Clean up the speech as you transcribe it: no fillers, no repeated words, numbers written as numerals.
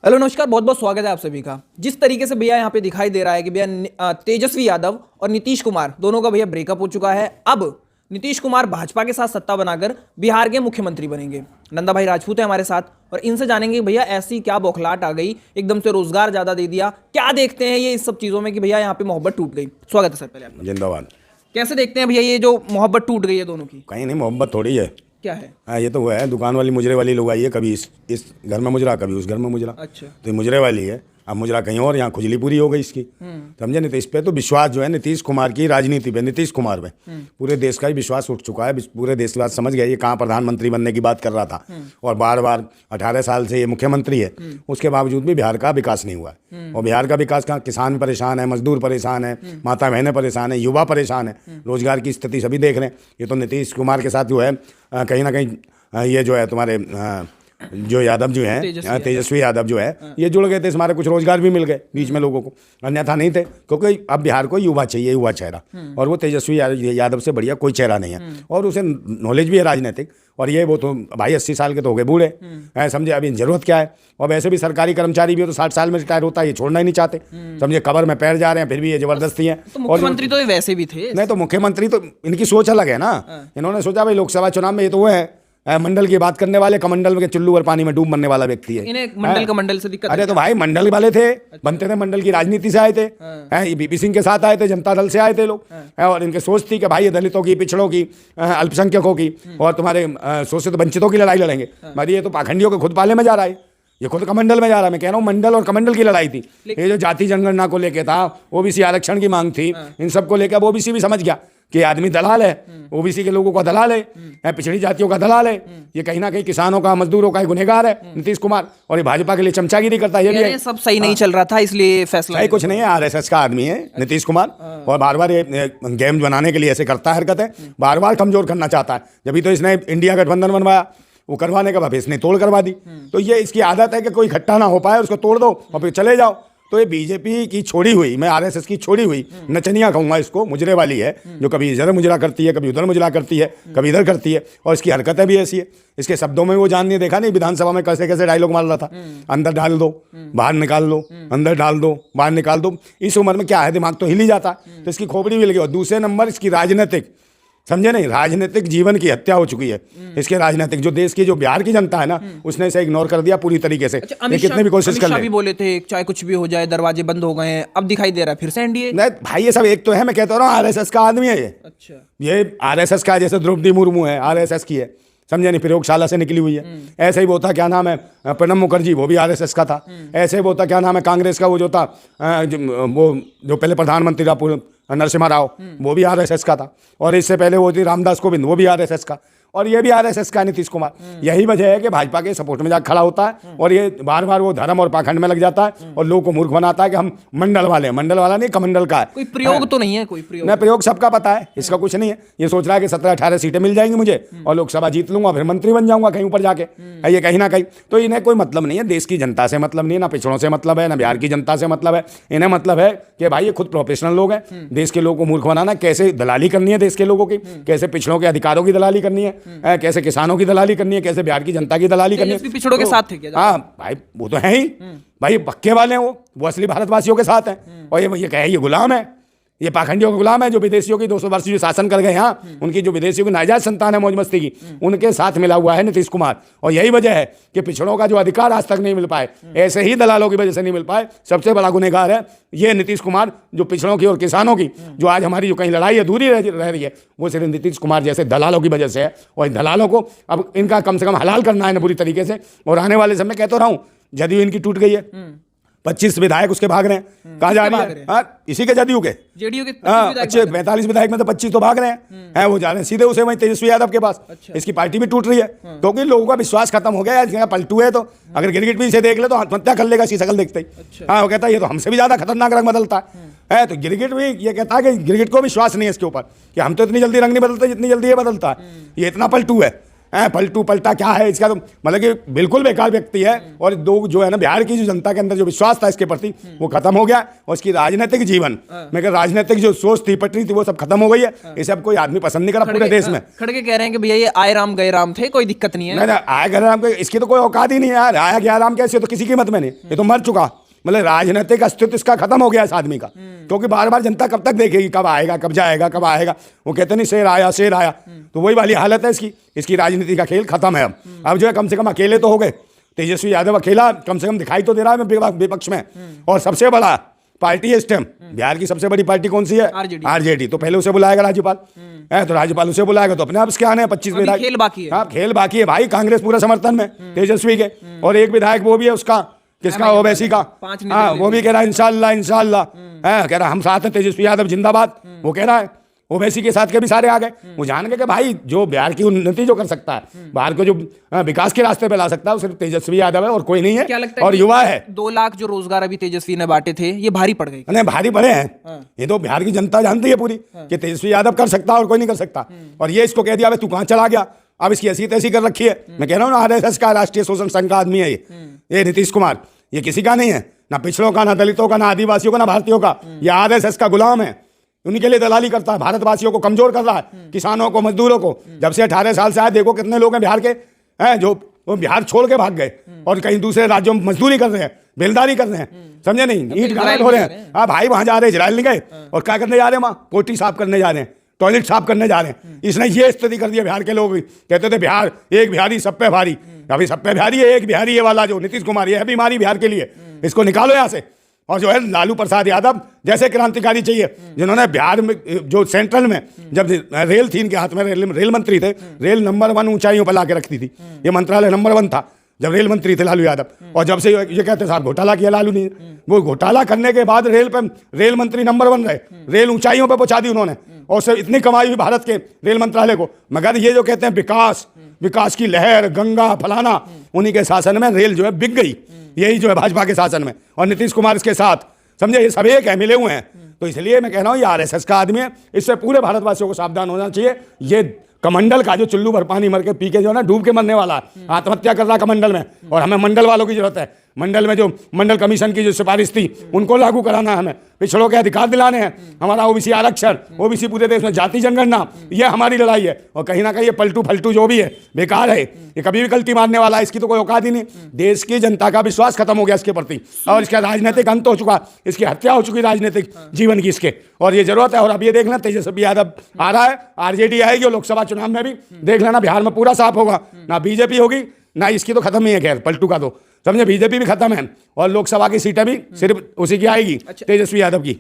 Hello नमस्कार, बहुत बहुत स्वागत है आप सभी का। जिस तरीके से भैया यहाँ पे दिखाई दे रहा है कि भैया तेजस्वी यादव और नीतीश कुमार दोनों का भैया ब्रेकअप हो चुका है। अब नीतीश कुमार भाजपा के साथ सत्ता बनाकर बिहार के मुख्यमंत्री बनेंगे। नंदा भाई राजपूत है हमारे साथ और इनसे जानेंगे भैया ऐसी क्या बौखलाहट आ गई, एकदम से रोजगार ज्यादा दे दिया, क्या देखते हैं ये इस सब चीजों में कि भैया यहाँ पे मोहब्बत टूट गई। स्वागत है सर पहले आपका। जिंदाबाद। कैसे देखते हैं भैया ये जो मोहब्बत टूट गई है दोनों की? कहीं नहीं, मोहब्बत थोड़ी है। क्या है? हाँ, ये तो वो है, दुकान वाली मुजरे वाली लोग आई है, कभी इस घर में मुजरा, कभी उस घर में मुजरा। अच्छा, तो ये मुजरे वाली है, अब मुजरा कहीं और, यहाँ खुजली पूरी हो गई इसकी। समझे नहीं? तो इस पे तो विश्वास जो है नीतीश कुमार की राजनीति पे, नीतीश कुमार पे पूरे देश का ही विश्वास उठ चुका है। पूरे देश की बात समझ गया, ये कहाँ प्रधानमंत्री बनने की बात कर रहा था और बार बार 18 साल से ये मुख्यमंत्री है, उसके बावजूद भी बिहार का विकास नहीं हुआ है। और बिहार का विकास कहाँ? किसान परेशान है, मजदूर परेशान है, माता बहनें परेशान है, युवा परेशान है, रोजगार की स्थिति सभी देख रहे हैं। ये तो नीतीश कुमार के साथ जो है कहीं ना कहीं ये जो है तुम्हारे जो यादव जो हैं, तेजस्वी यादव जो है, ये जुड़ गए थे, हमारे कुछ रोजगार भी मिल गए बीच में लोगों को, अन्यथा नहीं थे। क्योंकि अब बिहार को युवा चाहिए, युवा चेहरा, और वो तेजस्वी यादव से बढ़िया कोई चेहरा नहीं है। और उसे नॉलेज भी है राजनीतिक, और ये वो तो भाई 80 साल के तो हो गए बूढ़े हैं, समझे? अभी जरूरत क्या है? और वैसे भी सरकारी कर्मचारी भी हो तो 60 साल में रिटायर होता है, ये छोड़ना ही नहीं चाहते, समझे? कबर में पैर जा रहे हैं, फिर भी ये जबरदस्ती है। तो मुख्यमंत्री तो वैसे भी थे। नहीं तो मुख्यमंत्री तो इनकी सोच अलग है ना। इन्होंने सोचा भाई लोकसभा चुनाव में ये तो वो है मंडल की बात करने वाले, कमंडल के चुल्लू और पानी में डूब मरने वाला व्यक्ति है। इन्हें मंडल कमंडल से दिक्कत? अरे तो भाई मंडल वाले थे, बनते थे, मंडल की राजनीति से आए थे, ये बीपी सिंह के साथ आए थे, जनता दल से आए थे लोग, और इनके सोच थी कि भाई ये दलितों की, पिछड़ों की, अल्पसंख्यकों की और तुम्हारे शोषित वंचितों की लड़ाई लड़ेंगे। भाई ये तो पाखंडियों के खुद पाले में जा रहा है, ये खुद कमंडल में जा रहा है। मैं कह रहा हूँ मंडल और कमंडल की लड़ाई थी। ये जो जाति जनगणना को लेके था, ओबीसी आरक्षण की मांग थी, इन सबको लेकर ओबीसी भी समझ गया कि आदमी दलाल है, ओबीसी के लोगों का दलाल है, पिछड़ी जातियों का दलाल है, ये कहीं ना कहीं किसानों का, मजदूरों का गुनहगार है नीतीश कुमार, और ये भाजपा के लिए चमचागिरी करता है। ये भी है, सब सही नहीं चल रहा था इसलिए फैसला। सही कुछ नहीं है, आरएसएस का आदमी है नीतीश कुमार, और बार बार ये गेम बनाने के लिए ऐसे करता है हरकतें, बार बार कमजोर करना चाहता है। जब तो इसने इंडिया गठबंधन बनवाया, वो करवाने के बाद इसने तोड़ करवा दी। तो ये इसकी आदत है कि कोई इकट्ठा ना हो पाए, उसको तोड़ दो और फिर चले जाओ। तो ये बीजेपी की छोड़ी हुई, मैं आरएसएस की छोड़ी हुई नचनिया कहूँगा इसको, मुजरे वाली है, जो कभी इधर मुजरा करती है, कभी उधर मुजरा करती है, कभी इधर करती है, और इसकी हरकतें भी ऐसी है। इसके शब्दों में वो जान नहीं, देखा नहीं विधानसभा में कैसे कैसे डायलॉग मार रहा था, अंदर डाल दो, बाहर निकाल दो, अंदर डाल दो, बाहर निकाल दो। इस उम्र में क्या है, दिमाग तो हिल ही जाता। तो इसकी खोपड़ी भी लगी। और दूसरे नंबर इसकी राजनीतिक, समझे नहीं, राजनीतिक जीवन की हत्या हो चुकी है इसके। राजनीतिक जो देश की, जो बिहार की जनता है ना, उसने इसे इग्नोर कर दिया पूरी तरीके से। कितने भी कोशिश कर ले, भी बोले थे चाहे कुछ भी हो जाए, दरवाजे बंद हो गए हैं, अब दिखाई दे रहा है फिर से एनडीए। नहीं भाई, ये सब एक तो है, मैं कहता रहा हूँ आरएसएस का आदमी है ये। अच्छा, ये आरएसएस का, जैसे द्रौपदी मुर्मू है आरएसएस की है, समझे नहीं, प्रयोगशाला से निकली हुई है। ऐसे ही वो था, क्या नाम है, प्रणब मुखर्जी, वो भी आरएसएस का था। ऐसे ही वो था, क्या नाम है, कांग्रेस का वो जो था, वो जो पहले प्रधानमंत्री था नरसिम्हा राव, वो भी आरएसएस का था। और इससे पहले वो थी रामदास कोविंद, वो भी आरएसएस का। और ये भी आरएसएस का नीतीश कुमार। यही वजह है कि भाजपा के सपोर्ट में जाकर खड़ा होता है, और ये बार बार वो धर्म और पाखंड में लग जाता है और लोगों को मूर्ख बनाता है कि हम मंडल वाले हैं। मंडल वाला नहीं, कमंडल का है। कोई प्रयोग तो नहीं है? कोई प्रयोग नहीं, प्रयोग सबका पता है, इसका कुछ नहीं है। ये सोच रहा है कि 17-18 सीटें मिल जाएंगी मुझे और लोकसभा जीत लूंगा, फिर मंत्री बन जाऊंगा कहीं ऊपर जाके। ये कहीं ना कहीं तो इन्हें कोई मतलब नहीं है, देश की जनता से मतलब नहीं है, ना पिछड़ों से मतलब है, ना बिहार की जनता से मतलब है। इन्हें मतलब है कि भाई ये खुद प्रोफेशनल लोग हैं, देश के लोगों को मूर्ख बनाना, कैसे दलाली करनी है देश के लोगों की, कैसे पिछड़ों के अधिकारों की दलाली करनी है, कैसे किसानों की दलाली करनी है, कैसे बिहार की जनता की दलाली करनी है। पिछड़ों के साथ थे क्या? हाँ भाई, वो तो है ही भाई, पक्के वाले हैं वो असली भारतवासियों के साथ हैं। और ये कहे ये गुलाम है, ये पाखंडियों के गुलाम है, जो विदेशियों की 200 वर्ष जो शासन कर गए यहाँ, उनकी जो विदेशियों की नाजायज संतान है, मौज मस्ती की, उनके साथ मिला हुआ है नीतीश कुमार। और यही वजह है कि पिछड़ों का जो अधिकार आज तक नहीं मिल पाए, ऐसे ही दलालों की वजह से नहीं मिल पाए। सबसे बड़ा गुनहगार है ये नीतीश कुमार, जो पिछड़ों की और किसानों की जो आज हमारी जो कहीं लड़ाई अधूरी रह रही है, वो सिर्फ नीतीश कुमार जैसे दलालों की वजह से है। और दलालों को अब इनका कम से कम हलाल करना है ना पूरी तरीके से। और आने वाले समय कहता रहा हूँ, जदयू इनकी टूट गई है, 25 विधायक उसके भाग रहे हैं। कहाँ जा रहे हैं? हाँ, इसी के जदयू के, जेडीयू के। हाँ, अच्छे 45 विधायक में तो 25 तो भाग रहे हैं, वो जा रहे हैं सीधे उसे वहीं तेजस्वी यादव के पास। अच्छा। इसकी पार्टी भी टूट रही है क्योंकि लोगों का विश्वास खत्म हो गया है। पलटू है, तो अगर गिरगिट भी इसे देख ले तो आत्महत्या कर लेगा इसकी शक्ल देखते ही। अच्छा। हाँ, वो कहता है ये तो हमसे भी ज्यादा खतरनाक रंग बदलता है। तो गिरगिट भी ये कहता है कि गिरगिट को विश्वास नहीं है इसके ऊपर कि हम तो इतनी जल्दी रंग नहीं बदलते जितनी जल्दी ये बदलता है, ये इतना पलटू है। पलटू पलटा क्या है इसका, तो मतलब कि बिल्कुल बेकार व्यक्ति है। और दो जो है ना, बिहार की जो जनता के अंदर जो विश्वास था इसके प्रति वो खत्म हो गया, और इसकी राजनीतिक जीवन में राजनीतिक जो सोच थी, पटरी थी, वो सब खत्म हो गई है। इसे अब कोई आदमी पसंद नहीं करा पूरे देश में। खड़गे कह रहे हैं कि भैया ये आए राम गए राम थे, कोई दिक्कत नहीं है। नहीं, आया गया राम, इसकी तो कोई औकात ही नहीं है यार। आया गया राम कैसे, तो किसी कीमत में नहीं, ये तो मर चुका। मतलब राजनीतिक अस्तित्व इसका खत्म हो गया इस आदमी का, क्योंकि बार बार जनता कब तक देखेगी, कब आएगा, कब जाएगा, कब आएगा। वो कहते नहीं शेर आया शेर आया, तो वही वाली हालत है इसकी राजनीति का खेल खत्म है। अब जो है कम से कम अकेले तो हो गए, तेजस्वी यादव अकेला कम से कम दिखाई तो दे रहा है विपक्ष में। और सबसे बड़ा पार्टी है इस टाइम बिहार की, सबसे बड़ी पार्टी कौन सी है? आरजेडी। तो पहले उसे बुलाएगा राज्यपाल, तो राज्यपाल उसे बुलाएगा, तो अपने आप इसके आने हैं 25 विधायक। खेल बाकी है। हाँ, खेल बाकी है भाई। कांग्रेस पूरा समर्थन में तेजस्वी के, और एक विधायक वो भी है उसका, किसका, ओवैसी का। हाँ, वो भी कह रहा है इंशाल्लाह इंशाल्लाह, कह रहा हम साथ हैं, तेजस्वी यादव जिंदाबाद, वो कह रहा है। ओवैसी के साथ के भी सारे आ गए। वो जान गए कि भाई जो बिहार की उन्नति जो कर सकता है, बिहार को जो विकास के रास्ते पे ला सकता है, वो सिर्फ तेजस्वी यादव है और कोई नहीं है। क्या लगता है और युवा है। 2 लाख जो रोजगार अभी तेजस्वी ने बांटे थे, ये भारी पड़ गए? नहीं, भारी पड़े हैं। ये तो बिहार की जनता जानती है पूरी कि तेजस्वी यादव कर सकता है और कोई नहीं कर सकता। और ये इसको कह दिया तू कहाँ चला गया, अब इसकी ऐसी तैसी कर रखी है। मैं कह रहा हूँ ना, RSS का, राष्ट्रीय शोषण संघ का आदमी है ये नीतीश कुमार। ये किसी का नहीं है, ना पिछड़ों का, ना दलितों का, ना आदिवासियों का, ना भारतीयों का। ये RSS का गुलाम है, उन्हीं के लिए दलाली करता है, भारतवासियों को कमजोर कर रहा है, किसानों को, मजदूरों को। जब से 18 साल से आए, देखो कितने लोग हैं बिहार के हैं जो वो बिहार छोड़ के भाग गए और कहीं दूसरे राज्यों में मजदूरी कर रहे हैं, बेलदारी कर रहे हैं, समझे नहीं, ईंट गार्ड हो रहे हैं। हाँ भाई, वहां जा रहे हैं, इजराइल नहीं गए, और क्या करने जा रहे हैं वहाँ? पोटी साफ करने जा रहे हैं, टॉयलेट साफ करने जा रहे हैं। इसने ये स्थिति कर दी बिहार के लोग। कहते थे बिहार एक बिहारी सब पे भारी, अभी सब पे भारी है एक बिहारी। ये वाला जो नीतीश कुमार, ये है बीमारी बिहार के लिए, इसको निकालो यहाँ से। और जो है लालू प्रसाद यादव जैसे क्रांतिकारी चाहिए, जिन्होंने बिहार में जो सेंट्रल में जब रेल थी इनके हाथ में, रेल मंत्री थे, रेल नंबर 1 ऊंचाइयों पर ला के रखती थी। ये मंत्रालय नंबर 1 था जब रेल मंत्री थे लालू यादव। और जब से ये कहते साहब घोटाला किया लालू ने, वो घोटाला करने के बाद रेल मंत्री नंबर 1 रहे, रेल ऊंचाइयों पर पहुंचा दी उन्होंने, और उससे इतनी कमाई हुई भारत के रेल मंत्रालय को। मगर ये जो कहते हैं विकास की लहर, गंगा फलाना, उन्हीं के शासन में रेल जो है बिक गई। यही जो है भाजपा के शासन में, और नीतीश कुमार इसके साथ, समझे, ये सब एक है, मिले हुए हैं। तो इसलिए मैं कह रहा हूँ ये RSS का आदमी है, इससे पूरे भारतवासियों को सावधान होना चाहिए। ये कमंडल का जो चुल्लू भर पानी मर के पी के जो है ना डूब के मरने वाला, आत्महत्या कर रहा कमंडल में। और हमें मंडल वालों की जरूरत है। मंडल में जो मंडल कमीशन की जो सिफारिश थी उनको लागू कराना है, हमें पिछड़ों के अधिकार दिलाने हैं, हमारा OBC आरक्षण, OBC पूरे देश में जाति जनगणना, ये हमारी लड़ाई है। और कहीं ना कहीं ये पलटू फलटू जो भी है बेकार है, ये कभी भी गलती मारने वाला है, इसकी तो कोई औकात ही नहीं। देश की जनता का विश्वास खत्म हो गया इसके प्रति, और इसका राजनीतिक अंत हो चुका, इसकी हत्या हो चुकी राजनीतिक जीवन की इसके। और ये जरूरत है। और अब ये देख लेना तेजस्वी यादव आ रहा है, RJD आएगी, और लोकसभा चुनाव में भी देख लेना बिहार में पूरा साफ होगा, ना BJP होगी ना इसकी तो खत्म ही है। खैर पलटू का तो समझे, BJP भी खत्म है, और लोकसभा की सीटें भी सिर्फ उसी की आएगी, तेजस्वी यादव की।